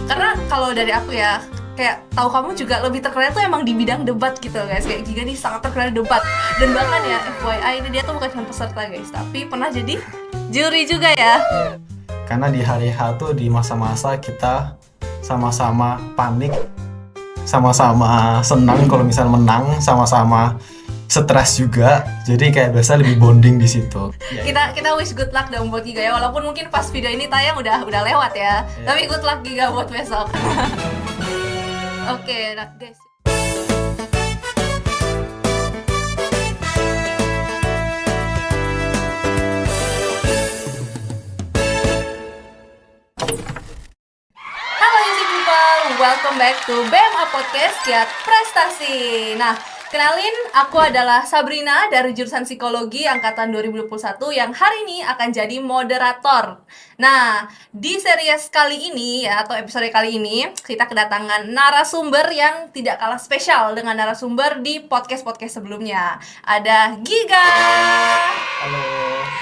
Karena kalau dari aku ya, kayak tahu kamu juga lebih terkenal tuh emang di bidang debat gitu guys. Kayak Giga nih sangat terkenal di debat. Dan bahkan ya FYI ini dia tuh bukan cuma peserta guys, tapi pernah jadi juri juga ya. Karena di hari H tuh di masa-masa kita sama-sama panik, sama-sama senang kalau misal menang, sama-sama stres juga. Jadi kayak biasa lebih bonding di situ. Kita wish good luck dong buat Giga ya. Walaupun mungkin pas video ini tayang udah lewat ya. Tapi good luck Giga buat besok. Oke, nah guys. Halo Yusi People, welcome back to BMA Podcast Kiat Prestasi. Nah, kenalin, aku adalah Sabrina dari jurusan Psikologi Angkatan 2021 yang hari ini akan jadi moderator. Nah, di series kali ini ya, atau episode kali ini, kita kedatangan narasumber yang tidak kalah spesial dengan narasumber di podcast-podcast sebelumnya. Ada Giga! Halo,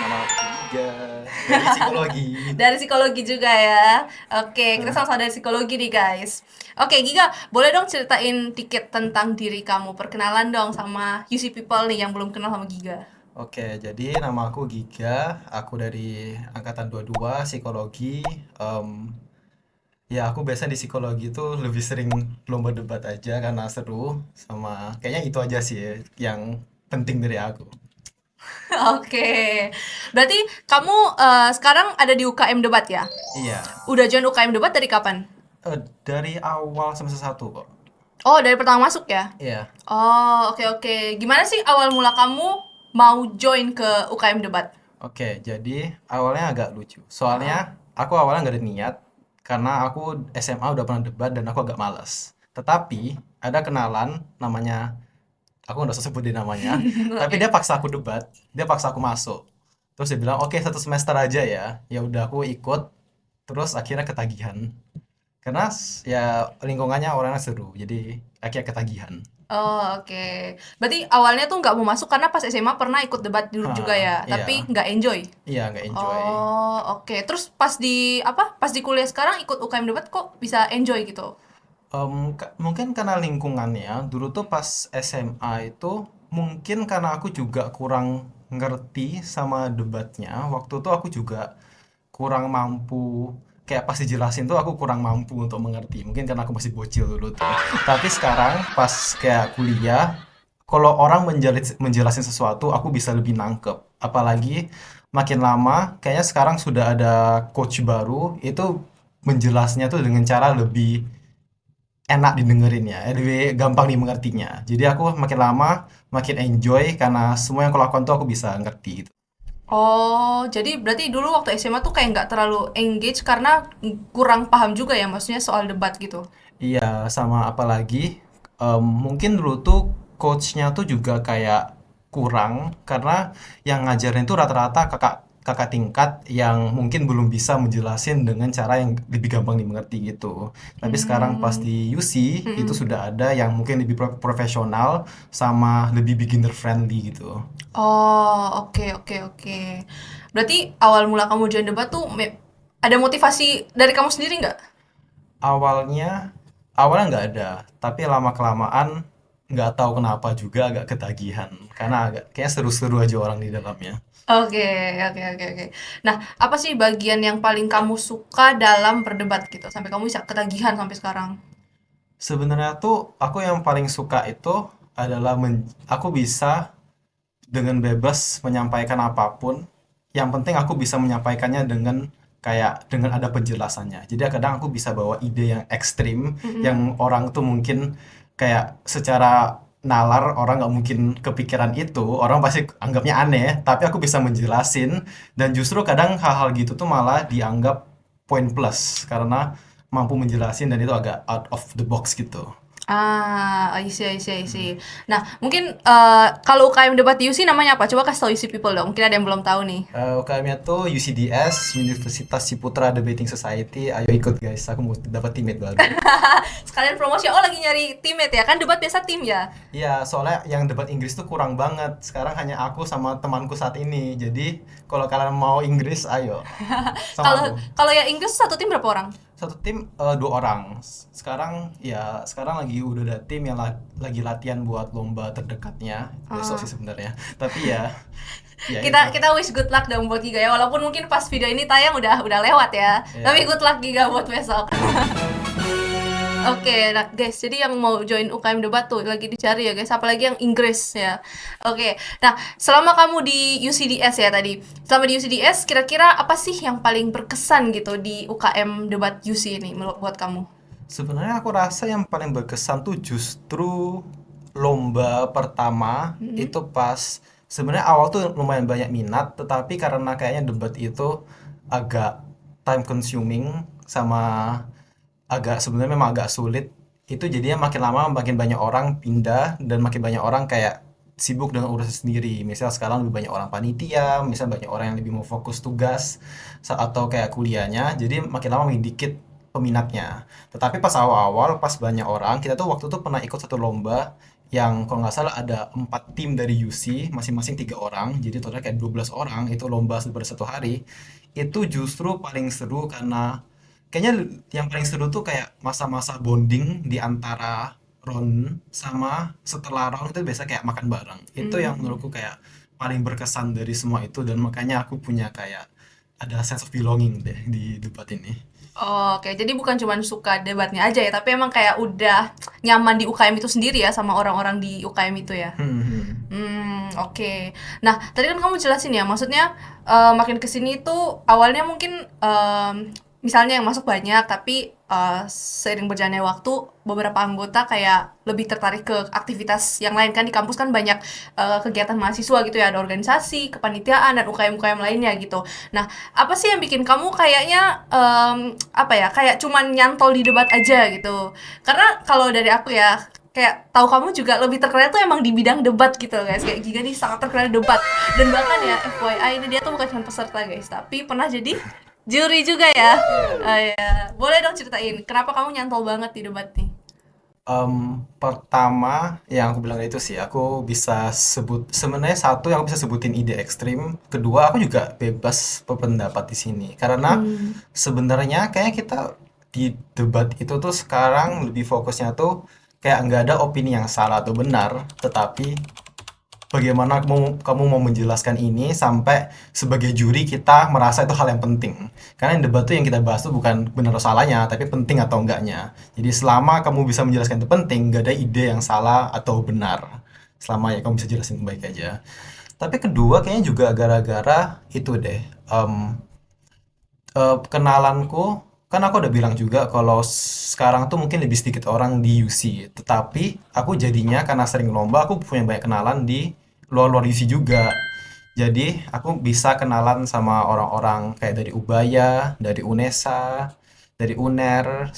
nama aku Giga dari psikologi. Dari psikologi juga ya. Oke, kita sama-sama dari psikologi nih guys. Oke, Giga, boleh dong ceritain dikit tentang diri kamu. Perkenalan dong sama UC People nih yang belum kenal sama Giga. Oke, jadi nama aku Giga, aku dari angkatan 22 psikologi. Ya aku biasa di psikologi itu lebih sering lomba debat aja karena seru, sama kayaknya itu aja sih yang penting dari aku. Oke, berarti kamu sekarang ada di UKM Debat ya? Iya, Udah join UKM Debat dari kapan? dari awal semester 1 kok. Oh, dari pertama masuk ya? Iya. Oh, oke. Gimana sih awal mula kamu mau join ke UKM Debat? Oke, jadi awalnya agak lucu. Soalnya aku awalnya nggak ada niat karena aku SMA udah pernah debat dan aku agak males. Tetapi ada kenalan namanya, aku nggak usah sebutin namanya, tapi dia paksa aku debat, dia paksa aku masuk. Terus dia bilang, oke 1 semester aja ya. Ya udah aku ikut, terus akhirnya ketagihan. Karena ya lingkungannya orangnya seru, jadi akhirnya ketagihan. Oh, oke. Berarti awalnya tuh nggak mau masuk karena pas SMA pernah ikut debat dulu juga ya, Iya, tapi nggak enjoy. iya nggak enjoy. Oh, oke. Terus pas di apa? Pas di kuliah sekarang ikut UKM Debat kok bisa enjoy gitu? Mungkin karena lingkungannya dulu tuh pas SMA itu mungkin karena aku juga kurang ngerti sama debatnya. Waktu itu aku juga kurang mampu, kayak pas dijelasin tuh aku kurang mampu untuk mengerti. Mungkin karena aku masih bocil dulu tuh. Tapi sekarang pas kayak kuliah, kalau orang menjelasin sesuatu aku bisa lebih nangkep. Apalagi makin lama kayaknya sekarang sudah ada coach baru itu menjelasnya tuh dengan cara lebih enak didengerinnya, lebih gampang dimengertinya. Jadi aku makin lama makin enjoy karena semua yang aku lakukan tuh aku bisa ngerti gitu. Oh, jadi berarti dulu waktu SMA tuh kayak nggak terlalu engage karena kurang paham juga ya, maksudnya soal debat gitu. Iya, sama apalagi mungkin dulu tuh coachnya tuh juga kayak kurang karena yang ngajarin tuh rata-rata kakak kakak tingkat yang mungkin belum bisa menjelasin dengan cara yang lebih gampang dimengerti gitu. Tapi sekarang pas di UC itu sudah ada yang mungkin lebih profesional sama lebih beginner friendly gitu. Oh, oke. Berarti awal mula kamu join debat tuh ada motivasi dari kamu sendiri nggak? Awalnya awalnya nggak ada, tapi lama-kelamaan nggak tahu kenapa juga agak ketagihan karena agak kayak seru-seru aja orang di dalamnya. Oke, oke. Nah, apa sih bagian yang paling kamu suka dalam berdebat gitu, sampai kamu bisa ketagihan sampai sekarang? Sebenarnya tuh aku yang paling suka itu adalah aku bisa dengan bebas menyampaikan apapun. Yang penting aku bisa menyampaikannya dengan kayak dengan ada penjelasannya. Jadi kadang aku bisa bawa ide yang ekstrim, yang orang tuh mungkin kayak secara nalar orang nggak mungkin kepikiran itu, orang pasti anggapnya aneh, tapi aku bisa menjelasin dan justru kadang hal-hal gitu tuh malah dianggap poin plus karena mampu menjelasin dan itu agak out of the box gitu. Ah, I see. Nah, mungkin kalau UKM debat di UC namanya apa? Coba kasih tau UC people dong. Mungkin ada yang belum tahu nih. UKM-nya tuh UCDS, Universitas Ciputra Debating Society. Ayo ikut guys, aku mau dapat teammate baru. Sekalian promosi. Oh, lagi nyari teammate ya? Kan debat biasa tim ya? Iya, soalnya yang debat Inggris tuh kurang banget. Sekarang hanya aku sama temanku saat ini. Jadi kalau kalian mau Inggris, ayo sama Kalau aku. kalau ya Inggris satu tim berapa orang? Satu tim 2 orang. Sekarang lagi udah ada tim yang lagi latihan buat lomba terdekatnya besok Oh. sih sebenarnya. Tapi ya, ya itu. Kita kita wish good luck dong buat Giga ya. Walaupun mungkin pas video ini tayang udah lewat ya. Tapi Ya. good luck Giga buat besok. Oke, nah guys, jadi yang mau join UKM debat tuh lagi dicari ya guys, apalagi yang Inggris ya. Oke, nah selama kamu di UCDS ya tadi, selama di UCDS kira-kira apa sih yang paling berkesan gitu di UKM debat UC ini buat kamu? Sebenarnya aku rasa yang paling berkesan tuh justru lomba pertama Hmm. itu pas sebenarnya awal tuh lumayan banyak minat, tetapi karena kayaknya debat itu agak time consuming sama sebenarnya memang agak sulit. Itu jadinya makin lama makin banyak orang pindah dan makin banyak orang kayak sibuk dengan urusan sendiri. Misal sekarang lebih banyak orang panitia, misal banyak orang yang lebih mau fokus tugas atau kayak kuliahnya. Jadi makin lama makin dikit peminatnya. Tetapi pas awal-awal, pas banyak orang, kita tuh waktu itu pernah ikut satu lomba yang kalau nggak salah ada 4 tim dari UC, masing-masing 3 orang, jadi totalnya kayak 12 orang, itu lomba pada satu hari. Itu justru paling seru karena kayaknya yang paling seru tuh kayak masa-masa bonding di antara round sama setelah round itu biasa kayak makan bareng. Itu yang Hmm. menurutku kayak paling berkesan dari semua itu dan makanya aku punya kayak ada sense of belonging deh di debat ini. Oh, oke, jadi bukan cuma suka debatnya aja ya, tapi emang kayak udah nyaman di UKM itu sendiri ya sama orang-orang di UKM itu ya. Hmm, hmm. Oke. Nah, tadi kan kamu jelasin ya, maksudnya makin kesini tuh awalnya mungkin misalnya yang masuk banyak, tapi seiring berjalannya waktu, beberapa anggota kayak lebih tertarik ke aktivitas yang lain kan di kampus kan banyak kegiatan mahasiswa gitu ya, ada organisasi, kepanitiaan dan UKM-UKM lainnya gitu. Nah, apa sih yang bikin kamu kayaknya apa ya, kayak cuman nyantol di debat aja gitu? Karena kalau dari aku ya, kayak tahu kamu juga lebih terkenal tuh emang di bidang debat gitu guys, kayak Giga nih sangat terkenal di debat, dan bahkan ya FYI ini dia tuh bukan cuma peserta guys tapi pernah jadi juri juga ya. Iya. Ya boleh dong ceritain kenapa kamu nyantol banget di debat nih. Pertama yang aku bilang itu sih aku bisa sebut sebenarnya satu yang aku bisa sebutin ide ekstrim. Kedua aku juga bebas berpendapat di sini karena Hmm. sebenarnya kayak kita di debat itu tuh sekarang lebih fokusnya tuh kayak nggak ada opini yang salah atau benar, tetapi bagaimana kamu mau menjelaskan ini sampai sebagai juri kita merasa itu hal yang penting. Karena yang debat tuh yang kita bahas tuh bukan benar atau salahnya, tapi penting atau enggaknya. Jadi selama kamu bisa menjelaskan itu penting, gak ada ide yang salah atau benar. Selama ya kamu bisa jelasin baik aja. Tapi kedua kayaknya juga gara-gara itu deh. em, Kenalanku, kan aku udah bilang juga kalau sekarang tuh mungkin lebih sedikit orang di UC. Tetapi aku jadinya karena sering lomba, aku punya banyak kenalan di luar-luar UC juga. Jadi aku bisa kenalan sama orang-orang kayak dari Ubaya, dari UNESA, dari UNER,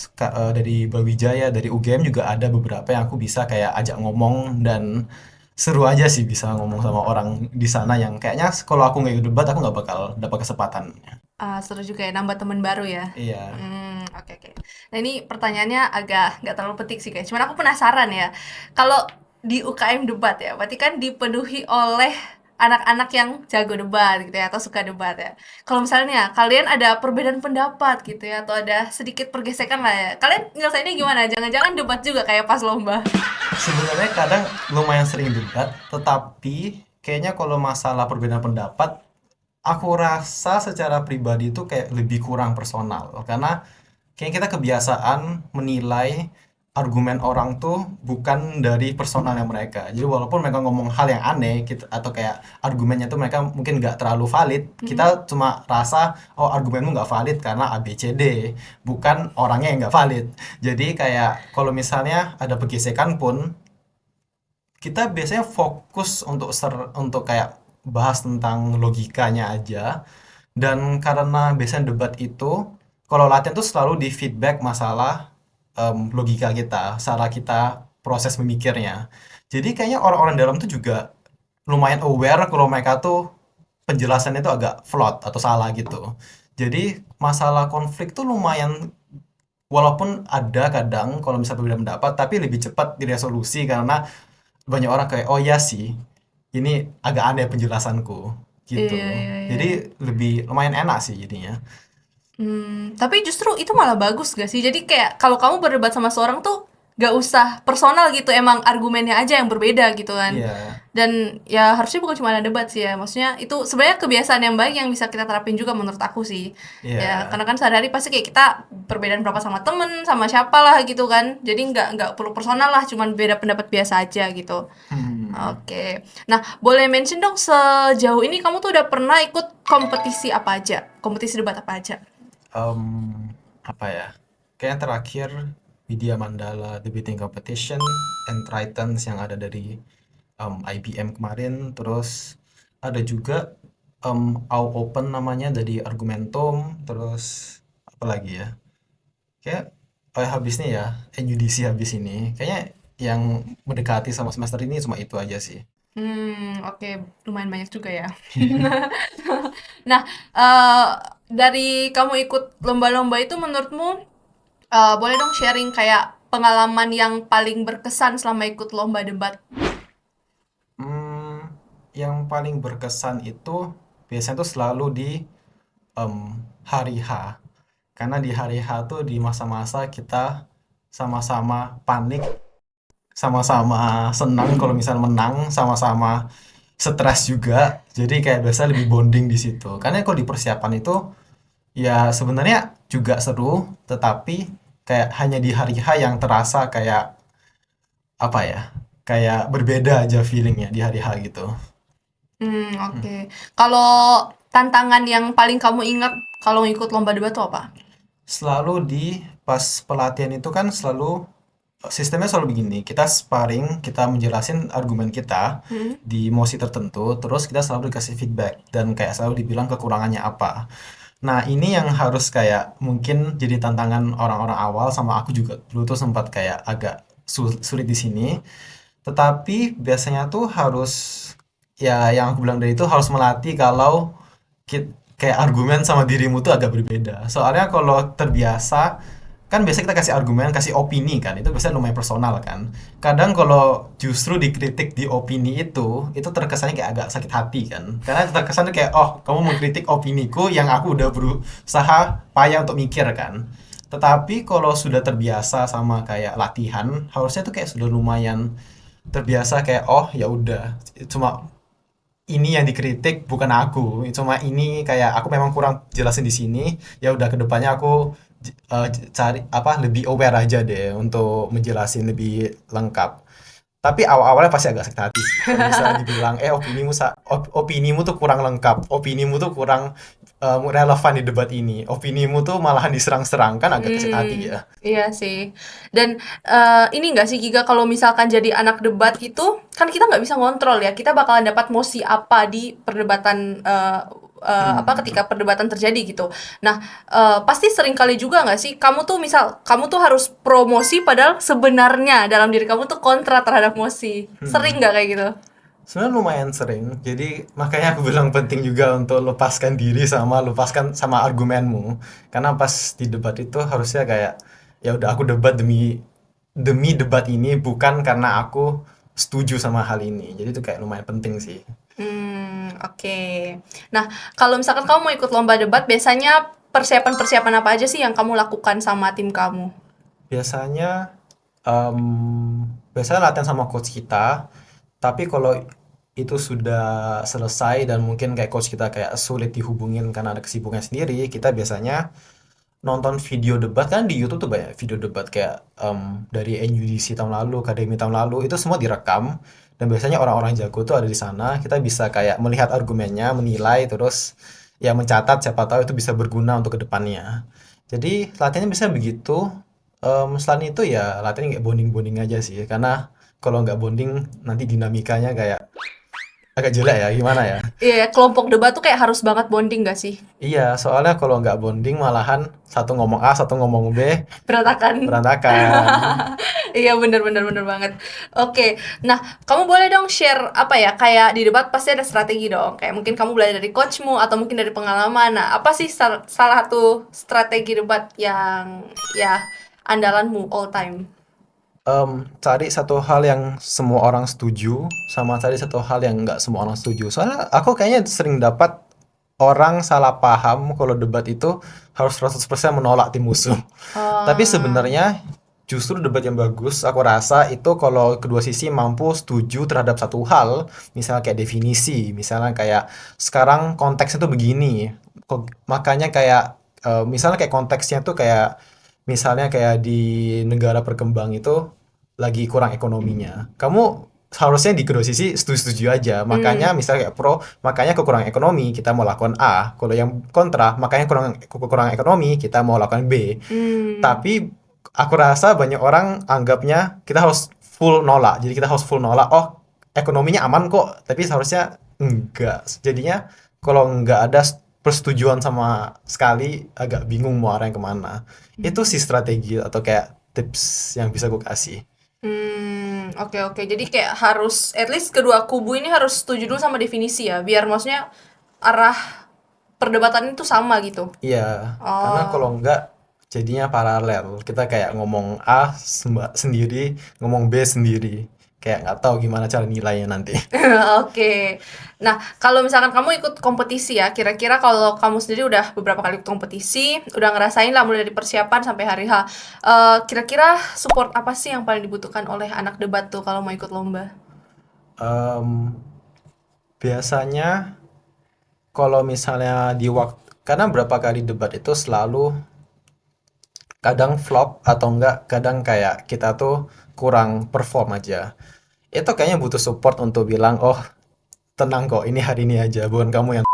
dari Brawijaya, dari UGM juga ada beberapa yang aku bisa kayak ajak ngomong dan seru aja sih bisa ngomong sama orang di sana yang kayaknya kalau aku nggak ikut debat aku nggak bakal dapat kesempatan. Seru juga ya nambah temen baru ya. Iya. Oke oke. Nah ini pertanyaannya agak nggak terlalu petik sih guys. Cuman aku penasaran ya. Kalau di UKM debat ya, berarti kan dipenuhi oleh anak-anak yang jago debat gitu ya atau suka debat ya. Kalau misalnya kalian ada perbedaan pendapat gitu ya atau ada sedikit pergesekan lah ya. Kalian nyelesainnya gimana? Jangan-jangan debat juga kayak pas lomba. Sebenarnya kadang lumayan sering debat, tetapi kayaknya kalau masalah perbedaan pendapat, aku rasa secara pribadi itu kayak lebih kurang personal. Karena kayaknya kita kebiasaan menilai argumen orang tuh bukan dari personalnya mereka. Jadi walaupun mereka ngomong hal yang aneh gitu, atau kayak argumennya tuh mereka mungkin nggak terlalu valid, Mm-mm. kita cuma rasa oh argumenmu nggak valid karena A B C D, bukan orangnya yang nggak valid. Jadi kayak kalau misalnya ada pergesekan pun kita biasanya fokus untuk kayak bahas tentang logikanya aja dan karena biasanya debat itu kalau latihan tuh selalu di feedback masalah logika kita, cara kita proses memikirnya. Jadi kayaknya orang-orang dalam tuh juga lumayan aware kalau mereka tuh penjelasannya tuh agak flawed atau salah gitu. Jadi masalah konflik tuh lumayan walaupun ada kadang kalau misalnya berbeda pendapat tapi lebih cepat diresolusi karena banyak orang kayak oh iya sih ini agak aneh penjelasanku Iya gitu. iya iya. Jadi lebih lumayan enak sih jadinya. Tapi justru itu malah bagus gak sih? Jadi kayak kalau kamu berdebat sama seorang tuh gak usah personal gitu, emang argumennya aja yang berbeda gitu kan. Iya, Dan ya harusnya bukan cuma ada debat sih ya, maksudnya itu sebenarnya kebiasaan yang baik yang bisa kita terapin juga menurut aku sih. Ya iya. karena kan sehari-hari pasti kayak kita perbedaan pendapat sama temen, sama siapa lah gitu kan. Jadi nggak perlu personal lah, cuman beda pendapat biasa aja gitu. Hmm. Oke. Nah, boleh mention dong sejauh ini kamu tuh udah pernah ikut kompetisi apa aja? Kompetisi debat apa aja? Em, apa ya? Kayak terakhir Widya Mandala Debating Competition and Tritons yang ada dari IBM kemarin, terus ada juga Au Open namanya dari Argumentum, terus apa lagi ya? Kayak habis nih ya, NUDC habis ini. Kayaknya yang mendekati sama semester ini cuma itu aja sih. Oke, lumayan banyak juga ya. Nah, eee, dari kamu ikut lomba-lomba itu menurutmu, boleh dong sharing kayak pengalaman yang paling berkesan selama ikut lomba debat? Hmm, yang paling berkesan itu biasanya tuh selalu di em, hari H. Karena di hari H tuh di masa-masa kita sama-sama panik, sama-sama senang kalau misal menang, sama-sama stres juga. Jadi kayak biasa lebih bonding di situ. Karena kalau di persiapan itu ya sebenarnya juga seru, tetapi kayak hanya di hari H yang terasa kayak apa ya? Kayak berbeda aja feelingnya di hari H gitu. Oke. Kalau tantangan yang paling kamu ingat kalau ngikut lomba debat tuh apa? Selalu di pas pelatihan itu kan selalu sistemnya selalu begini, kita sparring, kita menjelasin argumen kita Mhm. di mosi tertentu, terus kita selalu dikasih feedback dan kayak selalu dibilang kekurangannya apa. Nah, ini yang harus kayak mungkin jadi tantangan orang-orang awal sama aku juga dulu tuh sempat kayak agak sulit di sini. Tetapi biasanya tuh harus ya yang aku bilang dari itu harus melatih kalau kayak argumen sama dirimu tuh agak berbeda. Soalnya kalau terbiasa kan biasanya kita kasih argumen, kasih opini kan, itu biasanya lumayan personal kan. Kadang kalau justru dikritik di opini itu terkesannya kayak agak sakit hati kan. Karena terkesannya kayak, oh kamu mengkritik opiniku yang aku udah berusaha payah untuk mikir kan. Tetapi kalau sudah terbiasa sama kayak latihan, harusnya tuh kayak sudah lumayan terbiasa kayak, oh ya udah, cuma ini yang dikritik bukan aku, cuma ini kayak aku memang kurang jelasin di sini, ya udah kedepannya aku cari apa lebih aware aja deh untuk menjelasin lebih lengkap. Tapi awal-awalnya pasti agak sakit hati sih. Kalau misalnya dibilang, opinimu tuh kurang lengkap, opinimu tuh kurang relevan di debat ini, opinimu tuh malahan diserang-serang, kan agak sakit hati ya. Iya sih. Dan ini nggak sih Giga kalau misalkan jadi anak debat itu kan kita nggak bisa ngontrol ya. Kita bakalan dapat mosi apa di perdebatan apa Hmm. ketika perdebatan terjadi gitu. Nah, pasti sering kali juga nggak sih kamu tuh misal kamu tuh harus promosi padahal sebenarnya dalam diri kamu tuh kontra terhadap mosi. Sering Hmm. nggak kayak gitu? Sebenarnya lumayan sering. Jadi makanya aku bilang penting juga untuk lepaskan diri sama lepaskan sama argumenmu. Karena pas di debat itu harusnya kayak ya udah aku debat demi demi debat ini bukan karena aku setuju sama hal ini. Jadi itu kayak lumayan penting sih. Oke. Nah, kalau misalkan kamu mau ikut lomba debat, biasanya persiapan-persiapan apa aja sih yang kamu lakukan sama tim kamu? Biasanya biasanya latihan sama coach kita. Tapi kalau itu sudah selesai dan mungkin kayak coach kita kayak sulit dihubungin karena ada kesibukan sendiri, kita biasanya nonton video debat kan di YouTube tuh banyak video debat kayak dari NUDC tahun lalu, Akademi tahun lalu itu semua direkam dan biasanya orang-orang jago tuh ada di sana. Kita bisa kayak melihat argumennya, menilai terus ya mencatat siapa tahu itu bisa berguna untuk kedepannya. Jadi latihannya bisa begitu. Selain itu ya latihan kayak bonding-bonding aja sih karena kalau nggak bonding nanti dinamikanya kayak agak jelek ya gimana ya. Iya, kelompok debat tuh kayak harus banget bonding gak sih? Iya, soalnya kalau nggak bonding malahan satu ngomong A, satu ngomong B, Berantakan. berantakan. Iya, bener bener bener banget. Oke, nah kamu boleh dong share apa ya, kayak di debat pasti ada strategi dong. Kayak mungkin kamu belajar dari coachmu atau mungkin dari pengalaman. Nah, apa sih salah satu strategi debat yang ya andalanmu all time? Cari satu hal yang semua orang setuju, sama cari satu hal yang nggak semua orang setuju. Soalnya aku kayaknya sering dapat orang salah paham kalau debat itu harus 100% menolak tim musuh. Tapi Ah, sebenarnya justru debat yang bagus, aku rasa itu kalau kedua sisi mampu setuju terhadap satu hal, misalnya kayak definisi, misalnya kayak sekarang konteksnya tuh begini. Makanya kayak misalnya kayak konteksnya tuh kayak misalnya kayak di negara berkembang itu lagi kurang ekonominya. Kamu seharusnya di kedua sisi setuju-setuju aja. Makanya hmm, misalnya kayak pro, makanya kekurangan ekonomi kita mau lakukan A. Kalau yang kontra, makanya kekurangan ekonomi kita mau lakukan B. hmm. Tapi aku rasa banyak orang anggapnya kita harus full nolak. Jadi kita harus full nolak. Oh, ekonominya aman kok. Tapi seharusnya enggak. Jadinya kalau enggak ada persetujuan sama sekali, agak bingung mau arahnya kemana. Itu sih strategi atau kayak tips yang bisa gue kasih. Oke oke. Jadi kayak harus at least kedua kubu ini harus setuju dulu sama definisi ya, biar maksudnya arah perdebatan itu sama gitu. Iya, karena kalau Oh. enggak jadinya paralel. Kita kayak ngomong A sendiri, ngomong B sendiri. Kayak nggak tahu gimana cara nilainya nanti. Oke. Nah, kalau misalkan kamu ikut kompetisi ya, kira-kira kalau kamu sendiri udah beberapa kali ikut kompetisi, udah ngerasain lah mulai dari persiapan sampai hari H. Kira-kira support apa sih yang paling dibutuhkan oleh anak debat tuh kalau mau ikut lomba? Em, biasanya kalau misalnya di waktu, karena berapa kali debat itu selalu kadang flop atau enggak, kadang kayak kita tuh kurang perform aja. Itu kayaknya butuh support untuk bilang, oh tenang kok, ini hari ini aja, bukan kamu yang.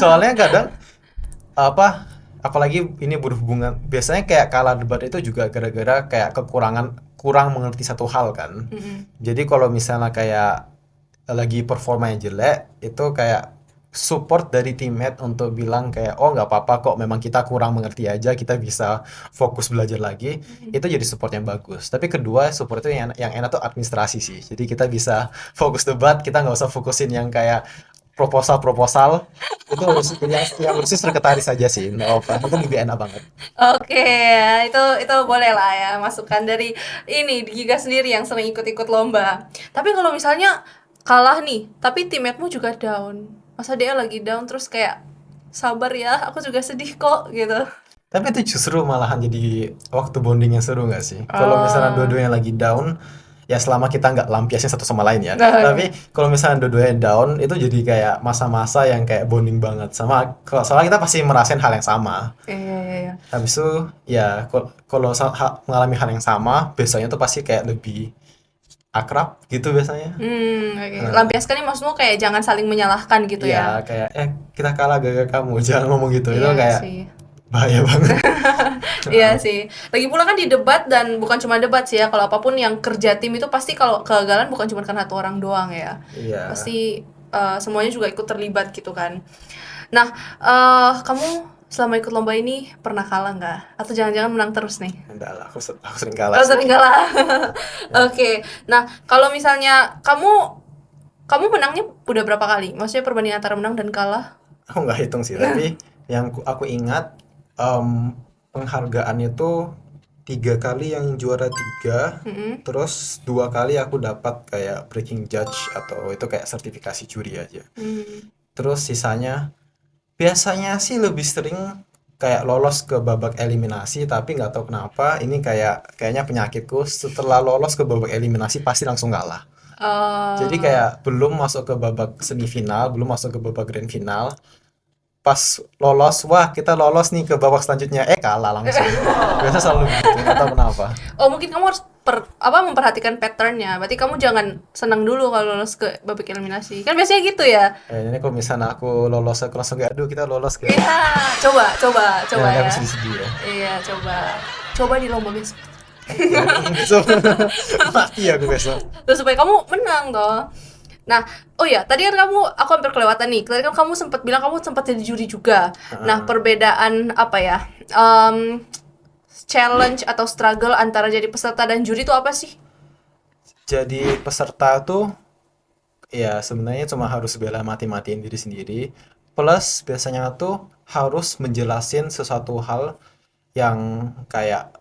Soalnya kadang apa apalagi ini berhubungan biasanya kayak kalah debat itu juga gara-gara kayak kekurangan kurang mengerti satu hal kan. Mm-mm. Jadi kalau misalnya kayak lagi performanya jelek itu kayak support dari teammate untuk bilang kayak oh nggak apa-apa kok memang kita kurang mengerti aja kita bisa fokus belajar lagi, itu jadi support yang bagus. Tapi kedua support itu yang enak tuh administrasi sih, jadi kita bisa fokus debat, kita nggak usah fokusin yang kayak proposal itu yang ngurusin sekretaris aja sih, nggak apa itu lebih enak banget. Oke, ya, itu boleh lah ya, masukan dari ini Giga sendiri yang sering ikut-ikut lomba. Tapi kalau misalnya kalah nih, tapi teammatemu juga down. Masa dia lagi down terus kayak sabar ya, aku juga sedih kok gitu. Tapi itu justru malahan jadi waktu bonding yang seru nggak sih? Kalau misalnya Ah, dua-duanya lagi down, ya selama kita nggak lampiasnya satu sama lain ya. nah, Tapi kalau misalnya dua-duanya down, itu jadi kayak masa-masa yang kayak bonding banget. Sama, kalau soalnya kita pasti merasain hal yang sama. iya, iya, iya. Habis itu, ya kalau mengalami hal yang sama, besoknya tuh pasti kayak lebih akrab gitu biasanya. Oke. Nah, Lampiaskan nih maksudmu kayak jangan saling menyalahkan gitu ya ya. kayak, kita kalah gara-gara kamu, jangan ngomong gitu. Itu Iya kayak sih. bahaya banget. Iya sih. Lagi pula kan di debat dan bukan cuma debat sih ya. Kalau apapun yang kerja tim itu pasti kalau kegagalan bukan cuma karena satu orang doang ya. Iya, Pasti semuanya juga ikut terlibat gitu kan. Nah, kamu selama ikut lomba ini pernah kalah nggak? Atau jangan-jangan menang terus nih? enggak lah, aku sering kalah Oh, sih. sering kalah. Ya. Oke. Nah, kalau misalnya kamu menangnya udah berapa kali? Maksudnya perbandingan antara menang dan kalah? Aku nggak hitung sih, tapi yang aku ingat em, penghargaan itu 3 kali yang juara tiga, Mm-mm. terus 2 kali aku dapat kayak breaking judge atau itu kayak sertifikasi juri aja. Hmm. Terus sisanya biasanya sih lebih sering kayak lolos ke babak eliminasi, tapi nggak tahu kenapa ini kayaknya penyakitku setelah lolos ke babak eliminasi pasti langsung kalah. Jadi Eh, kayak belum masuk ke babak semifinal, belum masuk ke babak grand final, pas lolos, wah kita lolos nih ke babak selanjutnya, kalah langsung. Biasa selalu begitu, nggak tahu kenapa. Oh, mungkin kamu harus memperhatikan patternnya. Berarti kamu jangan senang dulu kalau lolos ke babak eliminasi. Kan biasanya gitu ya. Ini kalau misalnya aku lolos, aku langsung kayak, aduh kita lolos ke. Iya, coba, coba, coba Nanti aku ya. sedih-sedih ya. Iya, coba. Coba di lomba besok. Besok mati aku besok. Terus supaya kamu menang toh. Nah, oh ya, tadi kan aku hampir kelewatan nih. Tadi kan kamu sempat bilang kamu sempat jadi juri juga. Nah, Heeh. perbedaan apa ya? Em, Challenge atau struggle antara jadi peserta dan juri itu apa sih? Jadi peserta tuh ya sebenarnya cuma harus bela mati-matiin diri sendiri. Plus biasanya tuh harus menjelasin sesuatu hal yang kayak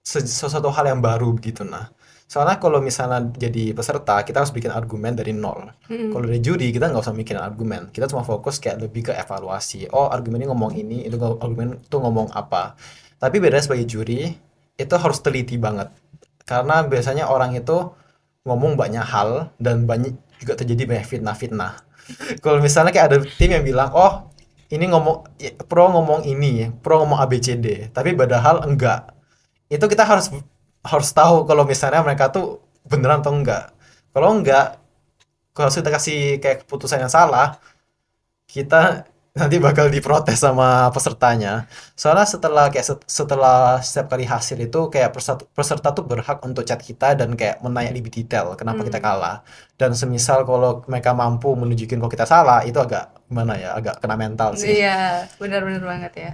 sesuatu hal yang baru begitu nah. Soalnya kalau misalnya jadi peserta, kita harus bikin argumen dari nol. Mm-mm. Kalau dari juri, kita nggak usah mikirin argumen. Kita cuma fokus kayak lebih ke evaluasi. Oh, argumen ini ngomong ini, itu argumen itu ngomong apa. Tapi bedanya sebagai juri, itu harus teliti banget. Karena biasanya orang itu ngomong banyak hal, dan banyak juga terjadi banyak fitnah-fitnah. Kalau misalnya kayak ada tim yang bilang, oh ini pro ngomong ini, pro ngomong A B C D, tapi padahal enggak. Itu kita harus harus tahu kalau misalnya mereka tuh beneran atau enggak. Kalau enggak, kalau sudah kasih kayak keputusan yang salah, kita nanti bakal diprotes sama pesertanya. Soalnya setelah setiap kali hasil itu kayak peserta tuh berhak untuk chat kita dan kayak menanya lebih detail kenapa kita Mm. kalah. Dan semisal kalau mereka mampu menunjukin kalau kita salah, itu agak gimana ya, agak kena mental sih. Iya, benar-benar banget ya.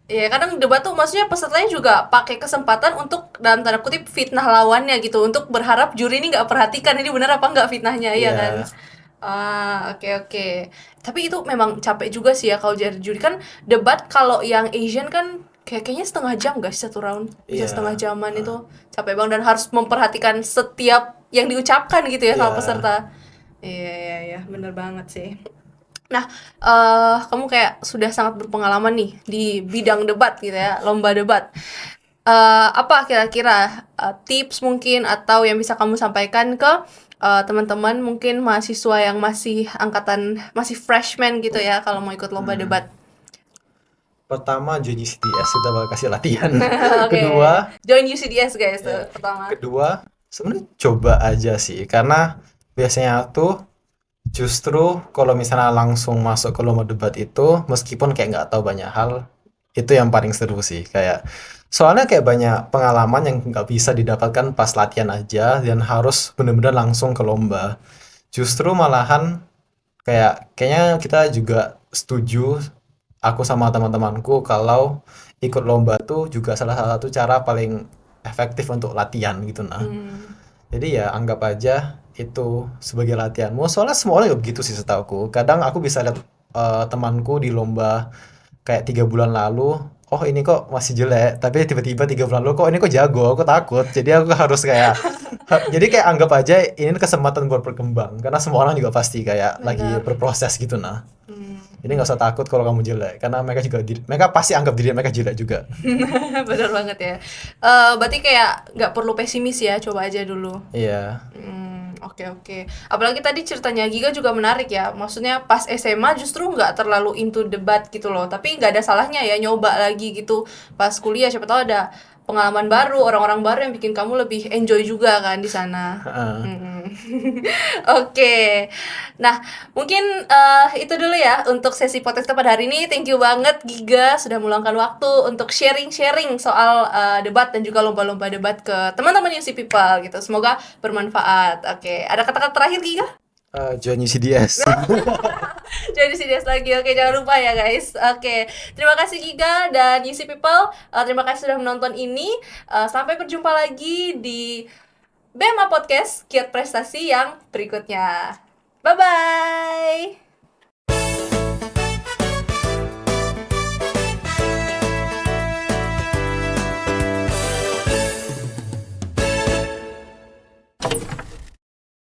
Iya, kadang debat tuh maksudnya pesertanya juga pakai kesempatan untuk dalam tanda kutip fitnah lawannya gitu, untuk berharap juri ini nggak perhatikan ini benar apa nggak fitnahnya, iya kan? Iya, Oke oke. Tapi itu memang capek juga sih ya kalau jadi juri kan. Debat kalau yang Asian kan kayaknya setengah jam guys satu round, bisa setengah iya, jaman, itu heeh, capek banget dan harus memperhatikan setiap yang diucapkan gitu ya sama iya. peserta. Iya iya iya, bener banget sih. Nah, kamu kayak sudah sangat berpengalaman nih di bidang debat gitu ya, lomba debat. Apa kira-kira tips mungkin atau yang bisa kamu sampaikan ke teman-teman mungkin mahasiswa yang masih angkatan masih freshman gitu ya kalau mau ikut lomba Hmm. debat? Pertama jadi CTS kita bakal kasih latihan. Oke, Kedua, join UCDS guys tuh ya, pertama. kedua sebenarnya coba aja sih karena biasanya tuh justru kalau misalnya langsung masuk ke lomba debat itu meskipun kayak nggak tahu banyak hal itu yang paling seru sih kayak soalnya kayak banyak pengalaman yang nggak bisa didapatkan pas latihan aja dan harus bener-bener langsung ke lomba. Justru malahan kayaknya kita juga setuju aku sama teman-temanku kalau ikut lomba tuh juga salah satu cara paling efektif untuk latihan gitu nah. Hmm. Jadi ya anggap aja itu sebagai latihanmu. Soalnya semua orang juga begitu sih setauku. Kadang aku bisa lihat temanku di lomba kayak 3 bulan lalu, oh ini kok masih jelek, tapi tiba-tiba 3 bulan lalu kok ini kok jago, aku takut. Jadi aku harus kayak jadi kayak anggap aja ini kesempatan buat berkembang karena semua orang juga pasti kayak lagi Benar. berproses gitu nah. Hmm. Jadi nggak usah takut kalau kamu jelek karena mereka pasti anggap diri mereka jelek juga. Benar banget ya. Berarti kayak nggak perlu pesimis ya, coba aja dulu. Iya. Oke oke. Apalagi tadi ceritanya Giga juga menarik ya. Maksudnya pas SMA justru nggak terlalu into debat gitu loh. Tapi nggak ada salahnya ya nyoba lagi gitu. Pas kuliah siapa tahu ada pengalaman baru, orang-orang baru yang bikin kamu lebih enjoy juga kan di sana. Heeh. Mm. Oke. Nah, mungkin itu dulu ya untuk sesi podcast kita pada hari ini. Thank you banget Giga sudah meluangkan waktu untuk sharing-sharing soal debat dan juga lomba-lomba debat ke teman-teman UC People gitu. Semoga bermanfaat. Oke, ada kata-kata terakhir Giga? Join UCDS. Jadi CDS lagi. Oke, jangan lupa ya guys. Oke, terima kasih Giga dan UC People. Terima kasih sudah menonton ini. Sampai berjumpa lagi di BEMA Podcast Kiat Prestasi yang berikutnya. Bye-bye!